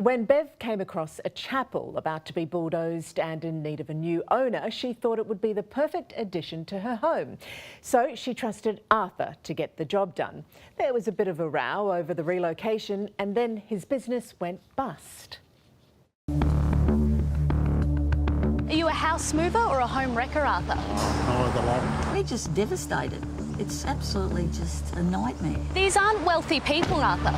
When Bev came across a chapel about to be bulldozed and in need of a new owner, she thought it would be the perfect addition to her home. So she trusted Arthur to get the job done. There was a bit of a row over the relocation and then his business went bust. Are you a house mover or a home wrecker, Arthur? Oh, the latter. We're just devastated. It's absolutely just a nightmare. These aren't wealthy people, Arthur.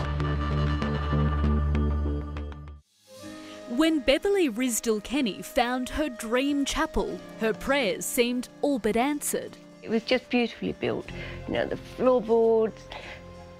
When Beverly Risdell-Kenny found her dream chapel, her prayers seemed all but answered. It was just beautifully built. You know, the floorboards,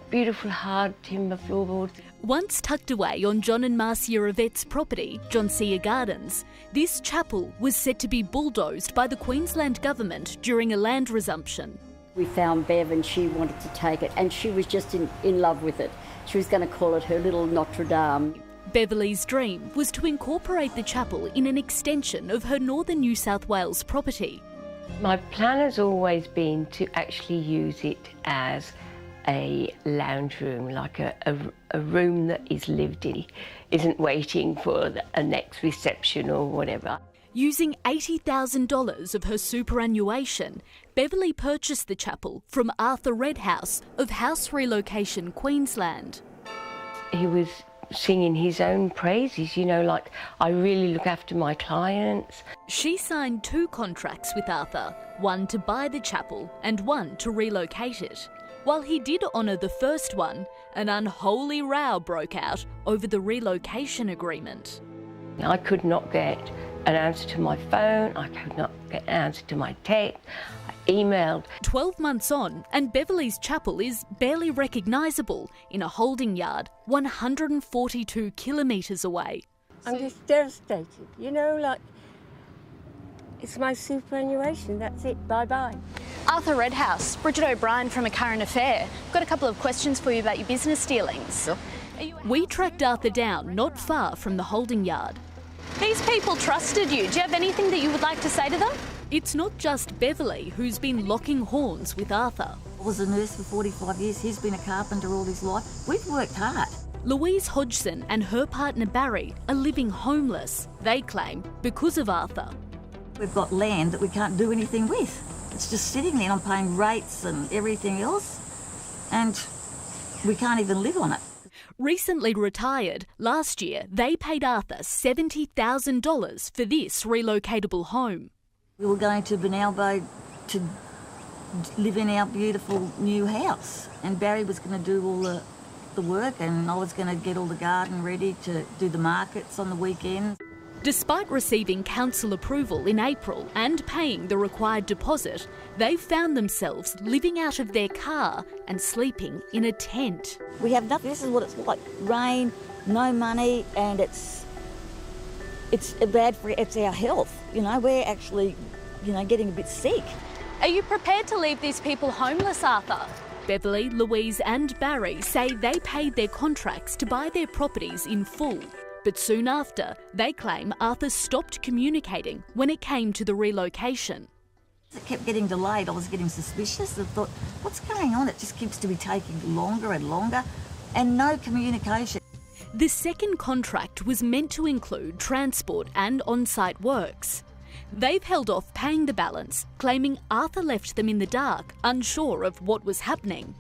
beautiful hard timber floorboards. Once tucked away on John and Marcia Yvette's property, John Sear Gardens, this chapel was set to be bulldozed by the Queensland government during a land resumption. We found Bev and she wanted to take it and she was just in love with it. She was going to call it her little Notre Dame. Beverly's dream was to incorporate the chapel in an extension of her northern New South Wales property. My plan has always been to actually use it as a lounge room, like a room that is lived in, isn't waiting for a next reception or whatever. Using $80,000 of her superannuation, Beverly purchased the chapel from Arthur Redhouse of House Relocation Queensland. He was singing his own praises, you know, like, I really look after my clients. She signed 2 contracts with Arthur, one to buy the chapel and one to relocate it. While he did honour the first one, an unholy row broke out over the relocation agreement. I could not get an answer to my phone, I could not get an answer to my text, I emailed. 12 months on, and Beverly's chapel is barely recognisable in a holding yard 142 kilometres away. I'm just devastated, you know, like, it's my superannuation, that's it, bye-bye. Arthur Redhouse, Bridget O'Brien from A Current Affair. Got a couple of questions for you about your business dealings. Sure. We tracked Arthur down not far from the holding yard. These people trusted you. Do you have anything that you would like to say to them? It's not just Beverly who's been locking horns with Arthur. I was a nurse for 45 years. He's been a carpenter all his life. We've worked hard. Louise Hodgson and her partner Barry are living homeless, they claim, because of Arthur. We've got land that we can't do anything with. It's just sitting there and I'm paying rates and everything else, and we can't even live on it. Recently retired, last year they paid Arthur $70,000 for this relocatable home. We were going to Benalbo to live in our beautiful new house, and Barry was going to do all the work, and I was going to get all the garden ready to do the markets on the weekends. Despite receiving council approval in April and paying the required deposit, they found themselves living out of their car and sleeping in a tent. We have nothing. This is what it's like. Rain, no money, and it's bad for our health. You know, we're actually, getting a bit sick. Are you prepared to leave these people homeless, Arthur? Beverly, Louise and Barry say they paid their contracts to buy their properties in full. But soon after, they claim Arthur stopped communicating when it came to the relocation. It kept getting delayed. I was getting suspicious. I thought, what's going on? It just keeps to be taking longer and longer, and no communication. The second contract was meant to include transport and on-site works. They've held off paying the balance, claiming Arthur left them in the dark, unsure of what was happening.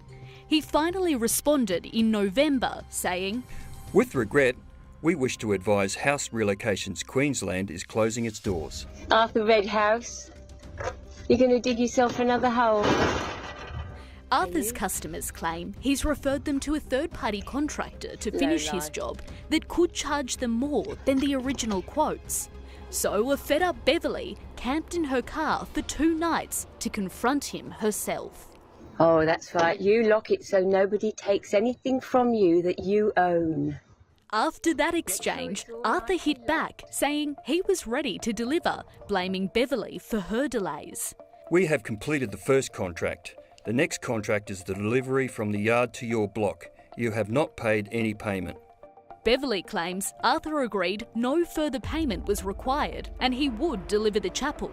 He finally responded in November, saying, "With regret, we wish to advise House Relocations Queensland is closing its doors." Arthur Redhouse, you're going to dig yourself another hole. Arthur's customers claim he's referred them to a third-party contractor to finish his job that could charge them more than the original quotes. So a fed-up Beverly camped in her car for 2 nights to confront him herself. Oh, that's right. You lock it so nobody takes anything from you that you own. After that exchange, Arthur hit back, saying he was ready to deliver, blaming Beverly for her delays. "We have completed the first contract. The next contract is the delivery from the yard to your block. You have not paid any payment." Beverly claims Arthur agreed no further payment was required and he would deliver the chapel.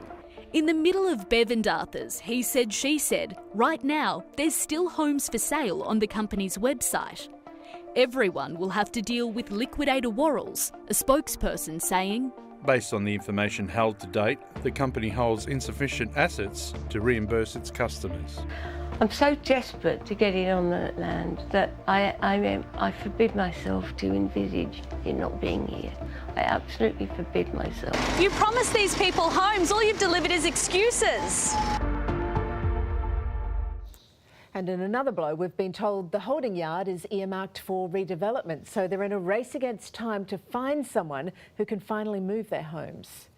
In the middle of Bev and Arthur's he said, she said, right now there's still homes for sale on the company's website. Everyone will have to deal with liquidator worrels, a spokesperson saying, "Based on the information held to date, the company holds insufficient assets to reimburse its customers." I'm so desperate to get in on the land that I forbid myself to envisage it not being here. I absolutely forbid myself. You promised these people homes, all you've delivered is excuses. And in another blow, we've been told the holding yard is earmarked for redevelopment, so they're in a race against time to find someone who can finally move their homes.